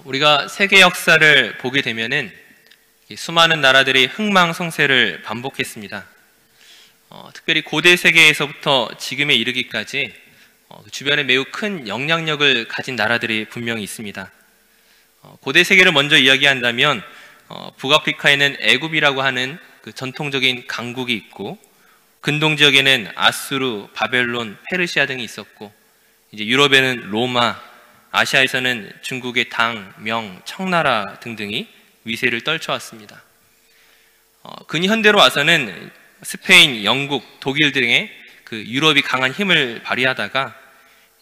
우리가 세계 역사를 보게 되면은 수많은 나라들이 흥망성쇠를 반복했습니다. 특별히 고대 세계에서부터 지금에 이르기까지 주변에 매우 큰 영향력을 가진 나라들이 분명히 있습니다. 고대 세계를 먼저 이야기한다면 북아프리카에는 애굽이라고 하는 그 전통적인 강국이 있고, 근동 지역에는 아수르, 바벨론, 페르시아 등이 있었고, 이제 유럽에는 로마, 아시아에서는 중국의 당, 명, 청나라 등등이 위세를 떨쳐왔습니다. 근현대로 와서는 스페인, 영국, 독일 등의 그 유럽이 강한 힘을 발휘하다가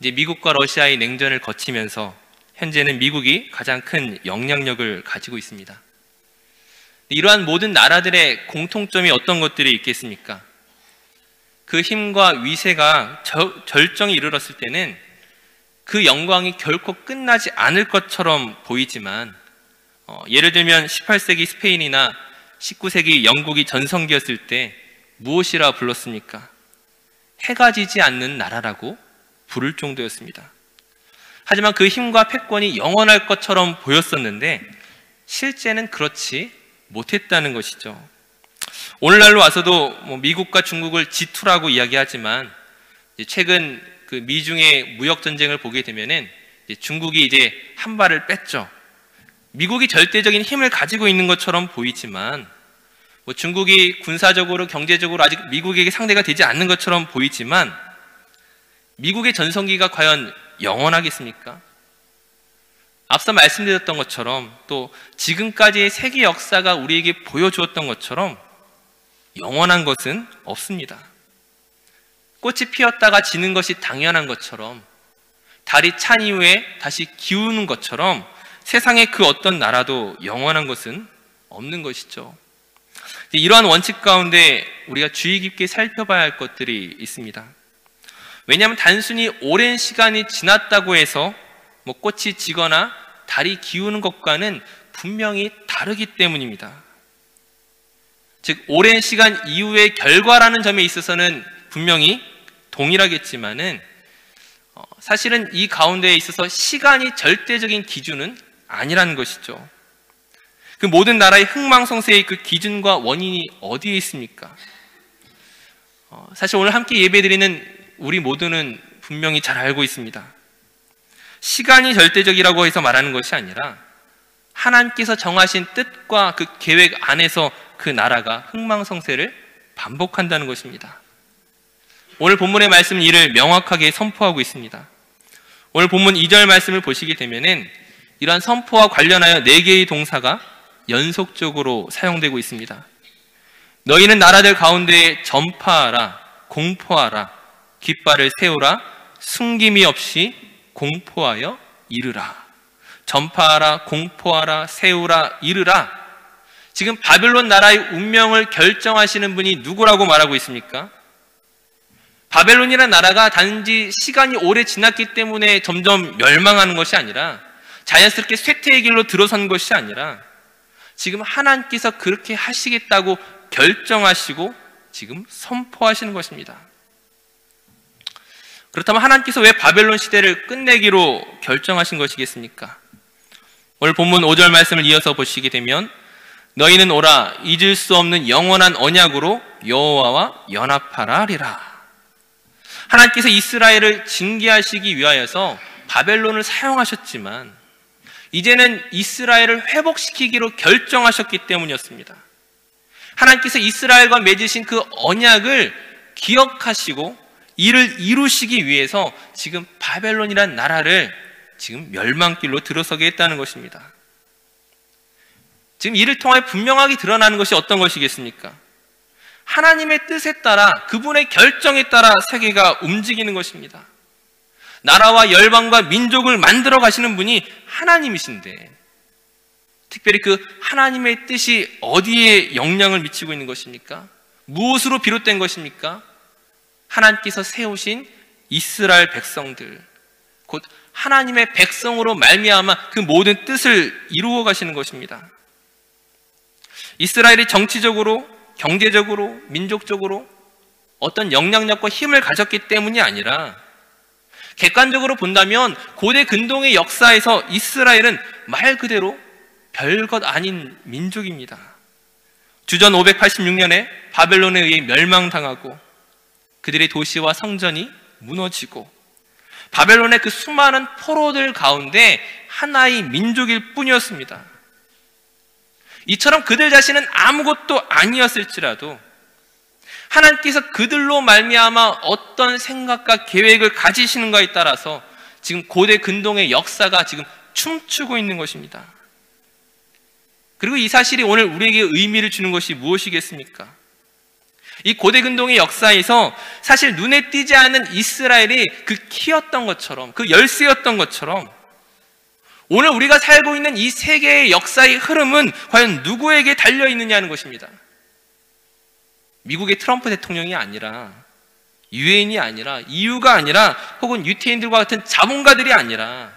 이제 미국과 러시아의 냉전을 거치면서 현재는 미국이 가장 큰 영향력을 가지고 있습니다. 이러한 모든 나라들의 공통점이 어떤 것들이 있겠습니까? 그 힘과 위세가 절정에 이르렀을 때는 그 영광이 결코 끝나지 않을 것처럼 보이지만, 예를 들면 18세기 스페인이나 19세기 영국이 전성기였을 때 무엇이라 불렀습니까? 해가 지지 않는 나라라고 부를 정도였습니다. 하지만 그 힘과 패권이 영원할 것처럼 보였었는데 실제는 그렇지 못했다는 것이죠. 오늘날로 와서도 미국과 중국을 G2라고 이야기하지만, 최근 그 미중의 무역 전쟁을 보게 되면은 중국이 이제 한 발을 뺐죠. 미국이 절대적인 힘을 가지고 있는 것처럼 보이지만, 중국이 군사적으로 경제적으로 아직 미국에게 상대가 되지 않는 것처럼 보이지만, 미국의 전성기가 과연 영원하겠습니까? 앞서 말씀드렸던 것처럼, 또 지금까지의 세계 역사가 우리에게 보여주었던 것처럼 영원한 것은 없습니다. 꽃이 피었다가 지는 것이 당연한 것처럼, 달이 찬 이후에 다시 기우는 것처럼 세상의 그 어떤 나라도 영원한 것은 없는 것이죠. 이러한 원칙 가운데 우리가 주의 깊게 살펴봐야 할 것들이 있습니다. 왜냐하면 단순히 오랜 시간이 지났다고 해서 꽃이 지거나 달이 기우는 것과는 분명히 다르기 때문입니다. 즉, 오랜 시간 이후의 결과라는 점에 있어서는 분명히 동일하겠지만은 사실은 이 가운데에 있어서 시간이 절대적인 기준은 아니라는 것이죠. 그 모든 나라의 흥망성쇠의 그 기준과 원인이 어디에 있습니까? 사실 오늘 함께 예배드리는 우리 모두는 분명히 잘 알고 있습니다. 시간이 절대적이라고 해서 말하는 것이 아니라 하나님께서 정하신 뜻과 그 계획 안에서 그 나라가 흥망성쇠를 반복한다는 것입니다. 오늘 본문의 말씀은 이를 명확하게 선포하고 있습니다. 오늘 본문 2절 말씀을 보시게 되면은 이러한 선포와 관련하여 4개의 동사가 연속적으로 사용되고 있습니다. 너희는 나라들 가운데 전파하라, 공포하라, 깃발을 세우라, 숨김이 없이 공포하여 이르라. 전파하라, 공포하라, 세우라, 이르라. 지금 바벨론 나라의 운명을 결정하시는 분이 누구라고 말하고 있습니까? 바벨론이라는 나라가 단지 시간이 오래 지났기 때문에 점점 멸망하는 것이 아니라, 자연스럽게 쇠퇴의 길로 들어선 것이 아니라, 지금 하나님께서 그렇게 하시겠다고 결정하시고 지금 선포하시는 것입니다. 그렇다면 하나님께서 왜 바벨론 시대를 끝내기로 결정하신 것이겠습니까? 오늘 본문 5절 말씀을 이어서 보시게 되면, 너희는 오라, 잊을 수 없는 영원한 언약으로 여호와와 연합하라 하리라. 하나님께서 이스라엘을 징계하시기 위하여서 바벨론을 사용하셨지만 이제는 이스라엘을 회복시키기로 결정하셨기 때문이었습니다. 하나님께서 이스라엘과 맺으신 그 언약을 기억하시고 이를 이루시기 위해서 지금 바벨론이란 나라를 지금 멸망길로 들어서게 했다는 것입니다. 지금 이를 통하여 분명하게 드러나는 것이 어떤 것이겠습니까? 하나님의 뜻에 따라, 그분의 결정에 따라 세계가 움직이는 것입니다. 나라와 열방과 민족을 만들어 가시는 분이 하나님이신데, 특별히 그 하나님의 뜻이 어디에 영향을 미치고 있는 것입니까? 무엇으로 비롯된 것입니까? 하나님께서 세우신 이스라엘 백성들, 곧 하나님의 백성으로 말미암아 그 모든 뜻을 이루어 가시는 것입니다. 이스라엘이 정치적으로, 경제적으로, 민족적으로 어떤 영향력과 힘을 가졌기 때문이 아니라 객관적으로 본다면 고대 근동의 역사에서 이스라엘은 말 그대로 별것 아닌 민족입니다. 주전 586년에 바벨론에 의해 멸망당하고 그들의 도시와 성전이 무너지고 바벨론의 그 수많은 포로들 가운데 하나의 민족일 뿐이었습니다. 이처럼 그들 자신은 아무것도 아니었을지라도 하나님께서 그들로 말미암아 어떤 생각과 계획을 가지시는가에 따라서 지금 고대 근동의 역사가 지금 춤추고 있는 것입니다. 그리고 이 사실이 오늘 우리에게 의미를 주는 것이 무엇이겠습니까? 이 고대 근동의 역사에서 사실 눈에 띄지 않는 이스라엘이 그 키였던 것처럼, 그 열쇠였던 것처럼 오늘 우리가 살고 있는 이 세계의 역사의 흐름은 과연 누구에게 달려있느냐는 것입니다. 미국의 트럼프 대통령이 아니라, 유엔이 아니라, EU가 아니라, 혹은 유태인들과 같은 자본가들이 아니라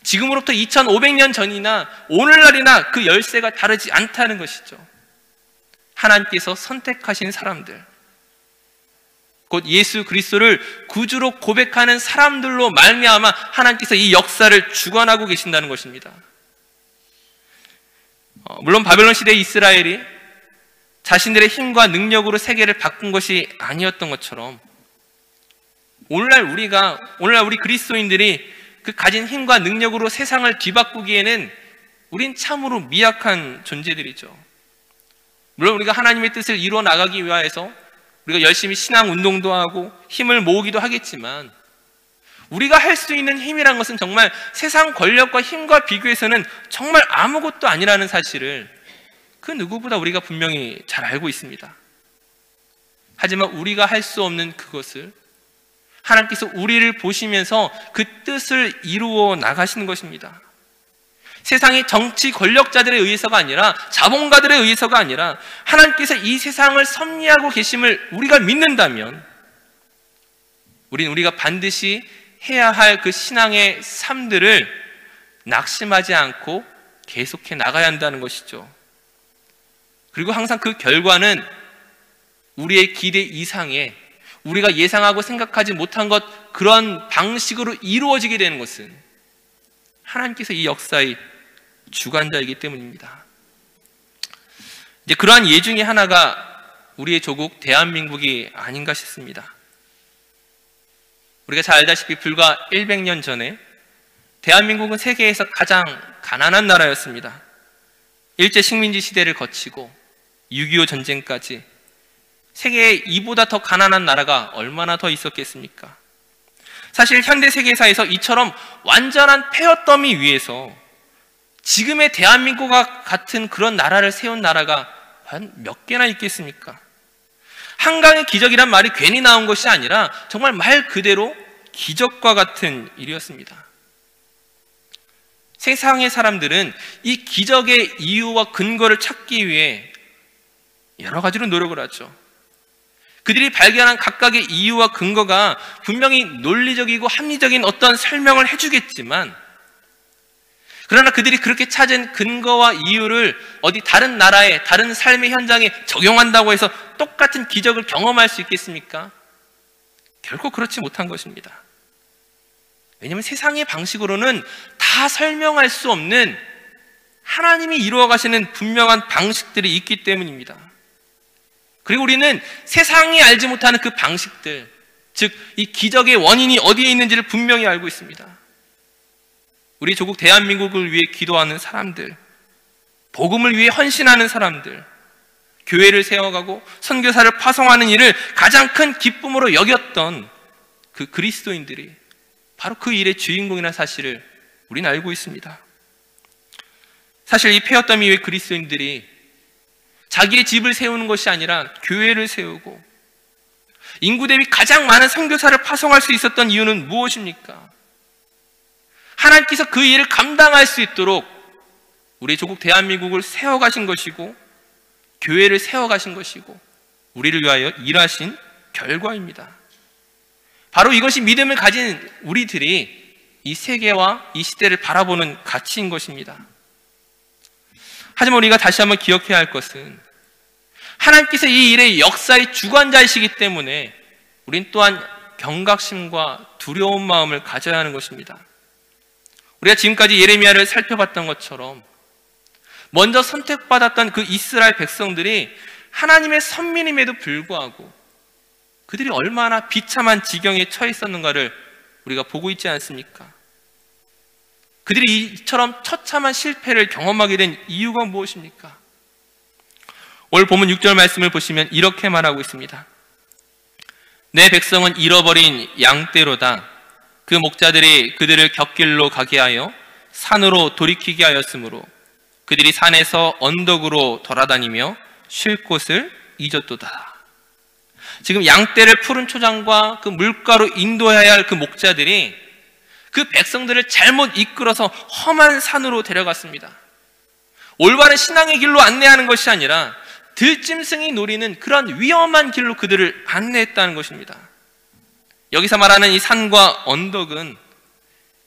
지금으로부터 2500년 전이나 오늘날이나 그 열쇠가 다르지 않다는 것이죠. 하나님께서 선택하신 사람들, 곧 예수 그리스도를 구주로 고백하는 사람들로 말미암아 하나님께서 이 역사를 주관하고 계신다는 것입니다. 물론 바벨론 시대의 이스라엘이 자신들의 힘과 능력으로 세계를 바꾼 것이 아니었던 것처럼 오늘날 우리 그리스도인들이 그 가진 힘과 능력으로 세상을 뒤바꾸기에는 우린 참으로 미약한 존재들이죠. 물론 우리가 하나님의 뜻을 이루어 나가기 위하여서 우리가 열심히 신앙 운동도 하고 힘을 모으기도 하겠지만 우리가 할 수 있는 힘이란 것은 정말 세상 권력과 힘과 비교해서는 정말 아무것도 아니라는 사실을 그 누구보다 우리가 분명히 잘 알고 있습니다. 하지만 우리가 할 수 없는 그것을 하나님께서 우리를 보시면서 그 뜻을 이루어 나가시는 것입니다. 세상의 정치 권력자들에 의해서가 아니라, 자본가들에 의해서가 아니라 하나님께서 이 세상을 섭리하고 계심을 우리가 믿는다면 우리가 반드시 해야 할 그 신앙의 삶들을 낙심하지 않고 계속해 나가야 한다는 것이죠. 그리고 항상 그 결과는 우리의 기대 이상의, 우리가 예상하고 생각하지 못한 것, 그런 방식으로 이루어지게 되는 것은 하나님께서 이 역사의 주관자이기 때문입니다. 이제 그러한 예 중에 하나가 우리의 조국 대한민국이 아닌가 싶습니다. 우리가 잘 알다시피 불과 100년 전에 대한민국은 세계에서 가장 가난한 나라였습니다. 일제 식민지 시대를 거치고 6.25 전쟁까지 세계에 이보다 더 가난한 나라가 얼마나 더 있었겠습니까? 사실 현대 세계사에서 이처럼 완전한 폐허더미 위에서 지금의 대한민국과 같은 그런 나라를 세운 나라가 과연 몇 개나 있겠습니까? 한강의 기적이란 말이 괜히 나온 것이 아니라 정말 말 그대로 기적과 같은 일이었습니다. 세상의 사람들은 이 기적의 이유와 근거를 찾기 위해 여러 가지로 노력을 하죠. 그들이 발견한 각각의 이유와 근거가 분명히 논리적이고 합리적인 어떤 설명을 해주겠지만, 그러나 그들이 그렇게 찾은 근거와 이유를 어디 다른 나라의 다른 삶의 현장에 적용한다고 해서 똑같은 기적을 경험할 수 있겠습니까? 결코 그렇지 못한 것입니다. 왜냐하면 세상의 방식으로는 다 설명할 수 없는 하나님이 이루어 가시는 분명한 방식들이 있기 때문입니다. 그리고 우리는 세상이 알지 못하는 그 방식들, 즉 이 기적의 원인이 어디에 있는지를 분명히 알고 있습니다. 우리 조국 대한민국을 위해 기도하는 사람들, 복음을 위해 헌신하는 사람들, 교회를 세워가고 선교사를 파송하는 일을 가장 큰 기쁨으로 여겼던 그 그리스도인들이 바로 그 일의 주인공이라는 사실을 우리는 알고 있습니다. 사실 이 폐허더미 위에 그리스도인들이 자기의 집을 세우는 것이 아니라 교회를 세우고 인구 대비 가장 많은 선교사를 파송할 수 있었던 이유는 무엇입니까? 하나님께서 그 일을 감당할 수 있도록 우리 조국 대한민국을 세워가신 것이고 교회를 세워가신 것이고 우리를 위하여 일하신 결과입니다. 바로 이것이 믿음을 가진 우리들이 이 세계와 이 시대를 바라보는 가치인 것입니다. 하지만 우리가 다시 한번 기억해야 할 것은 하나님께서 이 일의 역사의 주관자이시기 때문에 우린 또한 경각심과 두려운 마음을 가져야 하는 것입니다. 우리가 지금까지 예레미야를 살펴봤던 것처럼 먼저 선택받았던 그 이스라엘 백성들이 하나님의 선민임에도 불구하고 그들이 얼마나 비참한 지경에 처해 있었는가를 우리가 보고 있지 않습니까? 그들이 이처럼 처참한 실패를 경험하게 된 이유가 무엇입니까? 오늘 본문 6절 말씀을 보시면 이렇게 말하고 있습니다. 내 백성은 잃어버린 양떼로다. 그 목자들이 그들을 곁길로 가게 하여 산으로 돌이키게 하였으므로 그들이 산에서 언덕으로 돌아다니며 쉴 곳을 잊었도다. 지금 양떼를 푸른 초장과 그 물가로 인도해야 할 그 목자들이 그 백성들을 잘못 이끌어서 험한 산으로 데려갔습니다. 올바른 신앙의 길로 안내하는 것이 아니라 들짐승이 노리는 그런 위험한 길로 그들을 안내했다는 것입니다. 여기서 말하는 이 산과 언덕은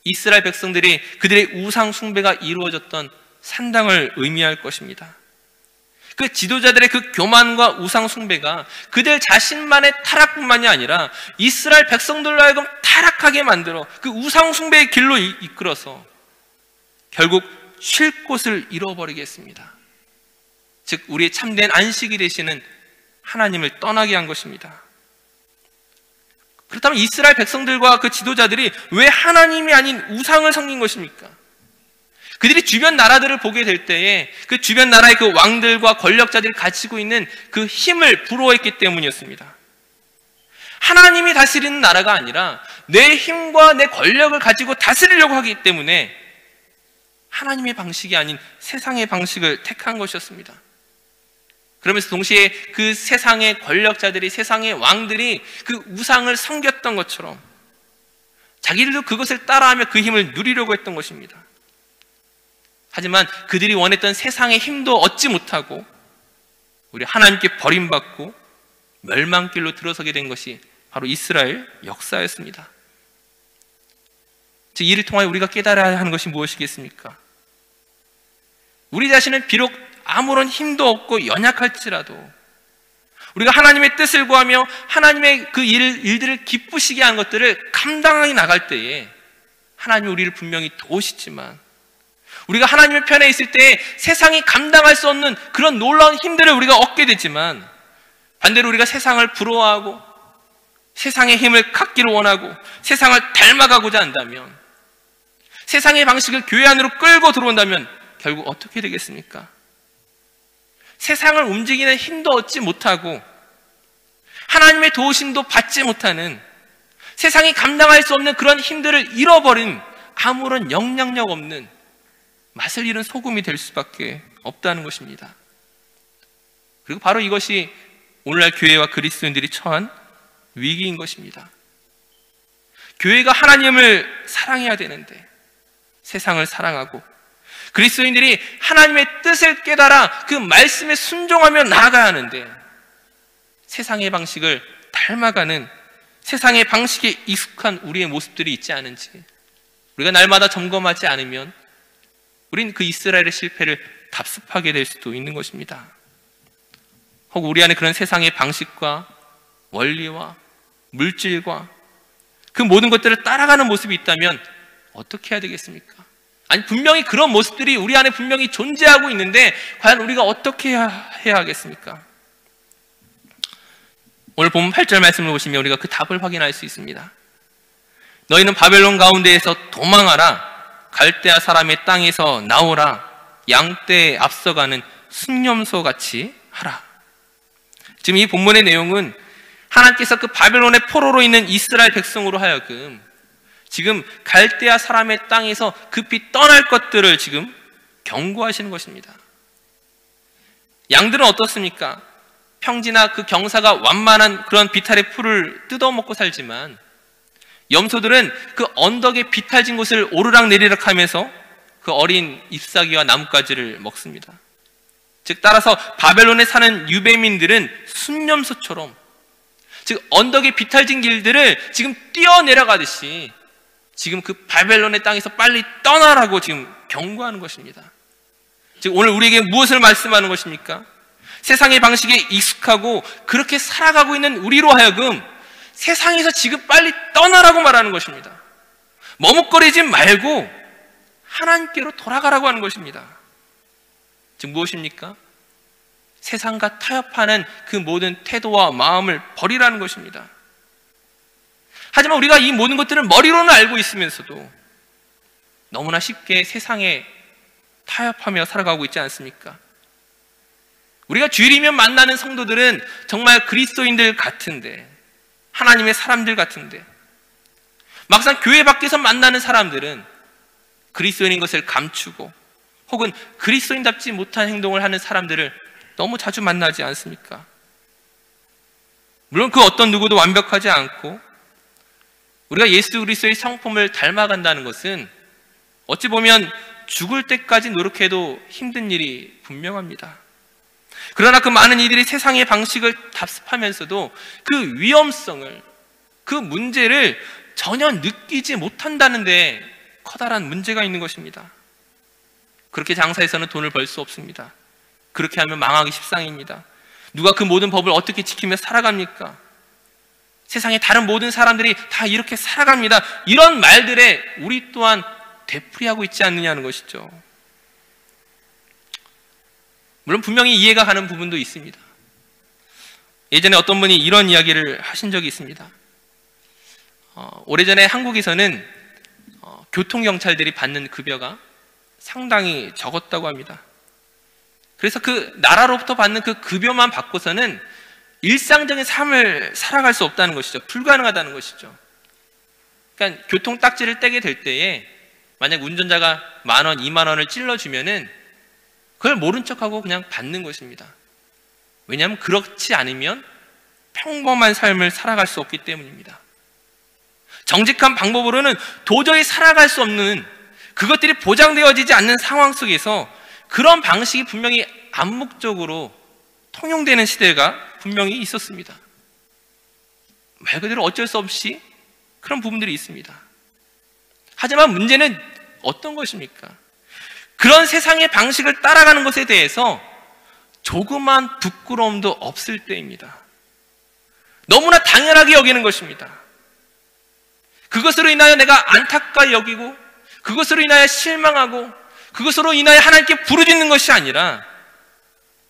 이스라엘 백성들이 그들의 우상 숭배가 이루어졌던 산당을 의미할 것입니다. 그 지도자들의 그 교만과 우상 숭배가 그들 자신만의 타락뿐만이 아니라 이스라엘 백성들로 하여금 타락하게 만들어 그 우상 숭배의 길로 이끌어서 결국 쉴 곳을 잃어버리게 했습니다. 즉 우리의 참된 안식이 되시는 하나님을 떠나게 한 것입니다. 그렇다면 이스라엘 백성들과 그 지도자들이 왜 하나님이 아닌 우상을 섬긴 것입니까? 그들이 주변 나라들을 보게 될 때에 그 주변 나라의 그 왕들과 권력자들이 가지고 있는 그 힘을 부러워했기 때문이었습니다. 하나님이 다스리는 나라가 아니라 내 힘과 내 권력을 가지고 다스리려고 하기 때문에 하나님의 방식이 아닌 세상의 방식을 택한 것이었습니다. 그러면서 동시에 그 세상의 권력자들이, 세상의 왕들이 그 우상을 섬겼던 것처럼 자기들도 그것을 따라하며 그 힘을 누리려고 했던 것입니다. 하지만 그들이 원했던 세상의 힘도 얻지 못하고 우리 하나님께 버림받고 멸망길로 들어서게 된 것이 바로 이스라엘 역사였습니다. 즉 이를 통하여 우리가 깨달아야 하는 것이 무엇이겠습니까? 우리 자신은 비록 아무런 힘도 없고 연약할지라도 우리가 하나님의 뜻을 구하며 하나님의 그 일들을 기쁘시게 하는 것들을 감당하게 나갈 때에 하나님이 우리를 분명히 도우시지만 우리가 하나님의 편에 있을 때 세상이 감당할 수 없는 그런 놀라운 힘들을 우리가 얻게 되지만 반대로 우리가 세상을 부러워하고 세상의 힘을 갖기를 원하고 세상을 닮아가고자 한다면 세상의 방식을 교회 안으로 끌고 들어온다면 결국 어떻게 되겠습니까? 세상을 움직이는 힘도 얻지 못하고 하나님의 도우심도 받지 못하는 세상이 감당할 수 없는 그런 힘들을 잃어버린 아무런 영향력 없는 맛을 잃은 소금이 될 수밖에 없다는 것입니다. 그리고 바로 이것이 오늘날 교회와 그리스도인들이 처한 위기인 것입니다. 교회가 하나님을 사랑해야 되는데 세상을 사랑하고 그리스도인들이 하나님의 뜻을 깨달아 그 말씀에 순종하며 나아가야 하는데 세상의 방식을 닮아가는 세상의 방식에 익숙한 우리의 모습들이 있지 않은지 우리가 날마다 점검하지 않으면 우린 그 이스라엘의 실패를 답습하게 될 수도 있는 것입니다. 혹 우리 안에 그런 세상의 방식과 원리와 물질과 그 모든 것들을 따라가는 모습이 있다면 어떻게 해야 되겠습니까? 아니 분명히 그런 모습들이 우리 안에 분명히 존재하고 있는데 과연 우리가 어떻게 해야 하겠습니까? 오늘 본문 8절 말씀을 보시면 우리가 그 답을 확인할 수 있습니다. 너희는 바벨론 가운데에서 도망하라. 갈대아 사람의 땅에서 나오라. 양떼에 앞서가는 순념소 같이 하라. 지금 이 본문의 내용은 하나님께서 그 바벨론의 포로로 있는 이스라엘 백성으로 하여금 지금 갈대아 사람의 땅에서 급히 떠날 것들을 지금 경고하시는 것입니다. 양들은 어떻습니까? 평지나 그 경사가 완만한 그런 비탈의 풀을 뜯어먹고 살지만 염소들은 그 언덕에 비탈진 곳을 오르락내리락 하면서 그 어린 잎사귀와 나뭇가지를 먹습니다. 즉 따라서 바벨론에 사는 유대민들은 순념소처럼 즉 언덕에 비탈진 길들을 지금 뛰어내려가듯이 지금 그 바벨론의 땅에서 빨리 떠나라고 지금 경고하는 것입니다. 즉 오늘 우리에게 무엇을 말씀하는 것입니까? 세상의 방식에 익숙하고 그렇게 살아가고 있는 우리로 하여금 세상에서 지금 빨리 떠나라고 말하는 것입니다. 머뭇거리지 말고 하나님께로 돌아가라고 하는 것입니다. 즉 무엇입니까? 세상과 타협하는 그 모든 태도와 마음을 버리라는 것입니다. 하지만 우리가 이 모든 것들을 머리로는 알고 있으면서도 너무나 쉽게 세상에 타협하며 살아가고 있지 않습니까? 우리가 주일이면 만나는 성도들은 정말 그리스도인들 같은데, 하나님의 사람들 같은데, 막상 교회 밖에서 만나는 사람들은 그리스도인인 것을 감추고 혹은 그리스도인답지 못한 행동을 하는 사람들을 너무 자주 만나지 않습니까? 물론 그 어떤 누구도 완벽하지 않고 우리가 예수 그리스도의 성품을 닮아간다는 것은 어찌 보면 죽을 때까지 노력해도 힘든 일이 분명합니다. 그러나 그 많은 이들이 세상의 방식을 답습하면서도 그 위험성을, 그 문제를 전혀 느끼지 못한다는 데 커다란 문제가 있는 것입니다. 그렇게 장사해서는 돈을 벌 수 없습니다. 그렇게 하면 망하기 십상입니다. 누가 그 모든 법을 어떻게 지키며 살아갑니까? 세상의 다른 모든 사람들이 다 이렇게 살아갑니다. 이런 말들에 우리 또한 되풀이하고 있지 않느냐는 것이죠. 물론 분명히 이해가 가는 부분도 있습니다. 예전에 어떤 분이 이런 이야기를 하신 적이 있습니다. 오래전에 한국에서는 교통경찰들이 받는 급여가 상당히 적었다고 합니다. 그래서 그 나라로부터 받는 그 급여만 받고서는 일상적인 삶을 살아갈 수 없다는 것이죠. 불가능하다는 것이죠. 그러니까 교통 딱지를 떼게 될 때에 만약 운전자가 10,000원, 20,000원을 찔러주면은 그걸 모른 척하고 그냥 받는 것입니다. 왜냐하면 그렇지 않으면 평범한 삶을 살아갈 수 없기 때문입니다. 정직한 방법으로는 도저히 살아갈 수 없는, 그것들이 보장되어지지 않는 상황 속에서 그런 방식이 분명히 암묵적으로 통용되는 시대가 분명히 있었습니다. 말 그대로 어쩔 수 없이 그런 부분들이 있습니다. 하지만 문제는 어떤 것입니까? 그런 세상의 방식을 따라가는 것에 대해서 조그만 부끄러움도 없을 때입니다. 너무나 당연하게 여기는 것입니다. 그것으로 인하여 내가 안타까이 여기고, 그것으로 인하여 실망하고, 그것으로 인하여 하나님께 부르짖는 것이 아니라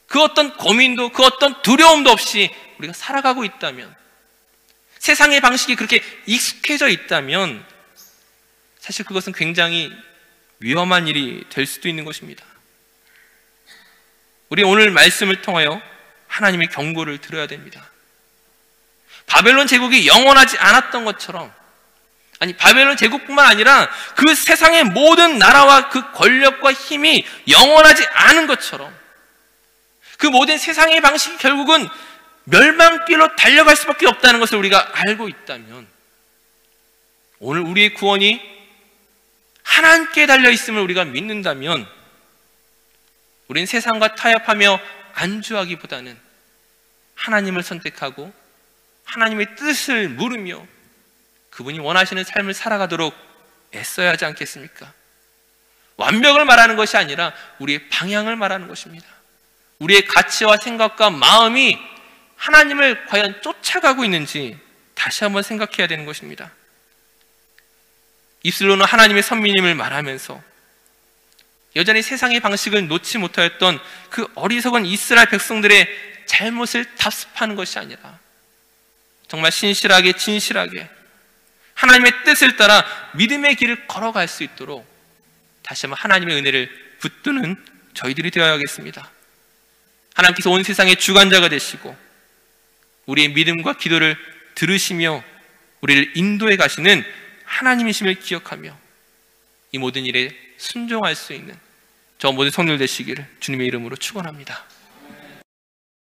그 어떤 고민도, 그 어떤 두려움도 없이 우리가 살아가고 있다면, 세상의 방식이 그렇게 익숙해져 있다면 사실 그것은 굉장히 위험한 일이 될 수도 있는 것입니다. 우리 오늘 말씀을 통하여 하나님의 경고를 들어야 됩니다. 바벨론 제국이 영원하지 않았던 것처럼, 아니 바벨론 제국뿐만 아니라 그 세상의 모든 나라와 그 권력과 힘이 영원하지 않은 것처럼, 그 모든 세상의 방식이 결국은 멸망길로 달려갈 수밖에 없다는 것을 우리가 알고 있다면, 오늘 우리의 구원이 하나님께 달려있음을 우리가 믿는다면 우린 세상과 타협하며 안주하기보다는 하나님을 선택하고 하나님의 뜻을 물으며 그분이 원하시는 삶을 살아가도록 애써야 하지 않겠습니까? 완벽을 말하는 것이 아니라 우리의 방향을 말하는 것입니다. 우리의 가치와 생각과 마음이 하나님을 과연 쫓아가고 있는지 다시 한번 생각해야 되는 것입니다. 입술로는 하나님의 선민임을 말하면서 여전히 세상의 방식을 놓지 못하였던 그 어리석은 이스라엘 백성들의 잘못을 답습하는 것이 아니라 정말 신실하게 진실하게 하나님의 뜻을 따라 믿음의 길을 걸어갈 수 있도록 다시 한번 하나님의 은혜를 붙드는 저희들이 되어야겠습니다. 하나님께서 온 세상의 주관자가 되시고 우리의 믿음과 기도를 들으시며 우리를 인도해 가시는 하나님이심을 기억하며 이 모든 일에 순종할 수 있는 저 모든 성도들 되시기를 주님의 이름으로 축원합니다.